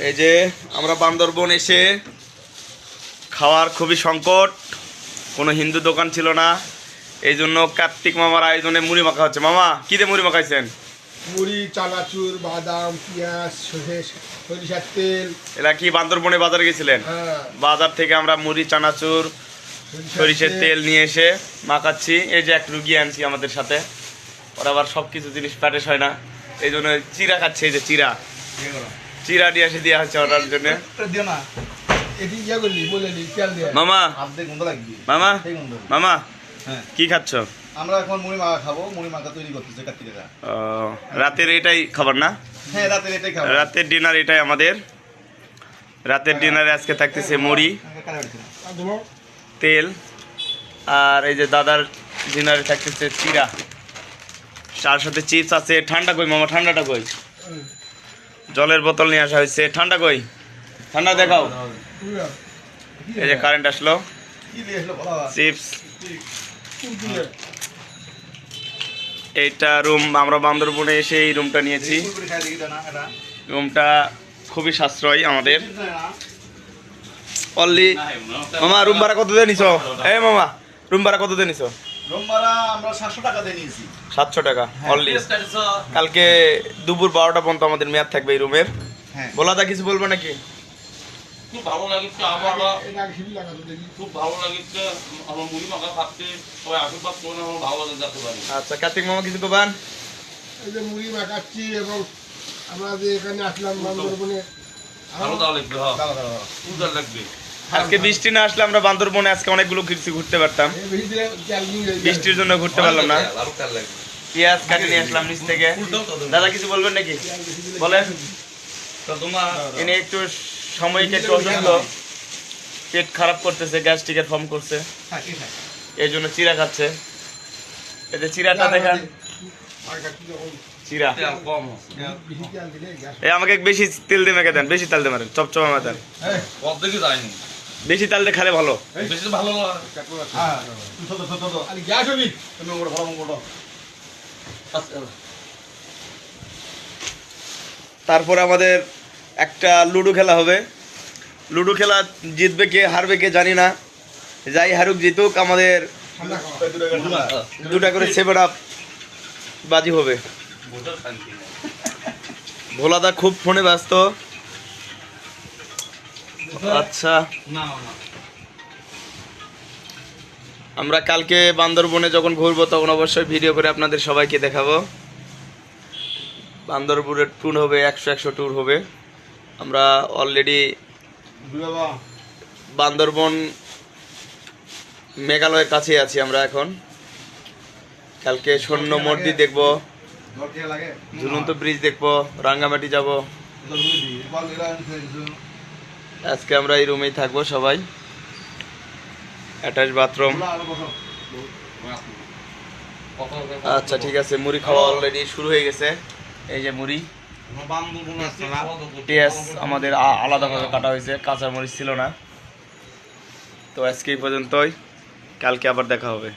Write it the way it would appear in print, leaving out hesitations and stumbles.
এই যে আমরা বান্দরবন এসে খাওয়ার খুবই সংকট, কোনো হিন্দু দোকান ছিল না, এই জন্য কার্তিক মামার আয়োজনে মুড়ি মাখা হচ্ছে। মামা কি দিয়ে মুড়ি মাখাইছেন? মুড়ি, চানাচুর, বাদাম, পেঁয়াজ, সরিষার তেল। এরা কি বান্দরবনে বাজারে গেছিলেন? বাজার থেকে আমরা মুড়ি, চানাচুর, সরিষার তেল নিয়ে এসে মাখাচ্ছি। এই যে এক রুগী আনছি আমাদের সাথে, ওরা আবার সব কিছু জিনিস প্যাটেস হয় না, এই জন্য চিরা খাচ্ছে। এই যে চিরা দিয়ে এসে দেওয়া হচ্ছে ওটার জন্য। মামা মামা মামা কি খাচ্ছ? আমরা এখন মুড়ি মাখা খাবো। মুড়ি মাখা তৈরি করতেছে কার্তিকেরা। রাতের এটাই খাবার না? হ্যাঁ, রাতের এটাই খাবার। রাতের ডিনার এটাই আমাদের। রাতের ডিনারে আজকে থাকতেছে মুড়ি, তেল, আর এই যে দাদার ডিনারে থাকতেছে চিরা, তার সাথে চিপস আছে। ঠান্ডা কই মামা? ঠান্ডাটা কই? জলের বোতল নিয়ে আসা হয়েছে। ঠান্ডা কই? ঠান্ডা দেখাও। এই যে কারেন্ট আসলো, চিপস। এইটা রুম, আমরা বান্দরবনে এসে এই রুমটা নিয়েছি। রুমটা খুবই সাশ্রয়ী আমাদের। অনলি মামা রুম ভাড়া কত দিয়ে নিছো? এই মামা রুম ভাড়া কত দিয়ে নিছো? রুম ভাড়া আমরা 700 টাকা দিয়ে নিয়েছি। 700 টাকা অনলি। কালকে দুপুর 12টা পর্যন্ত আমাদের মেয়াদ থাকবে এই রুমের। বলাদা কিছু বলবো নাকি? খুব ভালো লাগছে আমার, খুব ভালো লাগছে আমার মুড়ি মাখা খাচ্ছে। সবাই আশীর্বাদ করুন আমার ভালো লাগে যেতে পারি। আচ্ছা কার্তিক মামা কিছু কবান? এই যে মুড়ি মাখাচ্ছি এবং আমরা যে এখানে আসলাম বান্দরবনে, ভালো দাও লাগবে। হ্যাঁ সুন্দর লাগবে। আজকে বৃষ্টি না আসলে আমরা বান্দরবনে আজকে অনেকগুলো কিছু ঘুরতে পারতাম, বৃষ্টির জন্য ঘুরতে পারলাম না। পেঁয়াজ কাটে নিয়ে আসলাম নিচ থেকে। দাদা কিছু বলবেন নাকি? বলেন। এনে একটু সাময়িক একটু অসুস্থ, পেট খারাপ করতেছে, গ্যাস্ট্রিকের ফর্ম করছে, এই জন্য চিরা খাচ্ছে। এই যে চিরাটা দেখেন, চিরা। এই আমাকে বেশি তেল দিয়ে মেখে দেন, বেশি তেল দিয়ে মারেন, চপচপা মারেন। বেশি তেল দিয়ে খালে ভালো। তারপরে আমাদের একটা লুডো খেলা হবে। লুডো খেলা জিতবে কে হারবে কে জানি না, যাই হারুক জিতুক আমাদের 2টা করে 7 আপ বাজি হবে। ভোলাদা খুব ফোনে ব্যস্ত। আচ্ছা আমরা কালকে বান্দরবনে যখন ঘুরবো তখন অবশ্যই ভিডিও করে আপনাদের সবাইকে দেখাবো। বান্দরবনের ট্যুর হবে, 100 ট্যুর হবে। আমরা অলরেডি বান্দরবন মেঘালয়ের কাছে আছি আমরা এখন। কালকে স্বর্ণ মন্দির দেখবো, ঝুলন্ত ব্রিজ দেখবো, রাঙ্গামাটি যাব। আজকে আমরা এই রুমেই থাকবো সবাই, অ্যাটাচ বাথরুম। আচ্ছা ঠিক আছে, মুড়ি খাওয়া অলরেডি শুরু হয়ে গেছে। এই যে মুড়ি, পেঁয়াজ আমাদের আলাদাভাবে কাটা হয়েছে, কাঁচা মরিচ ছিল না। তো আজকে এই পর্যন্তই, কালকে আবার দেখা হবে।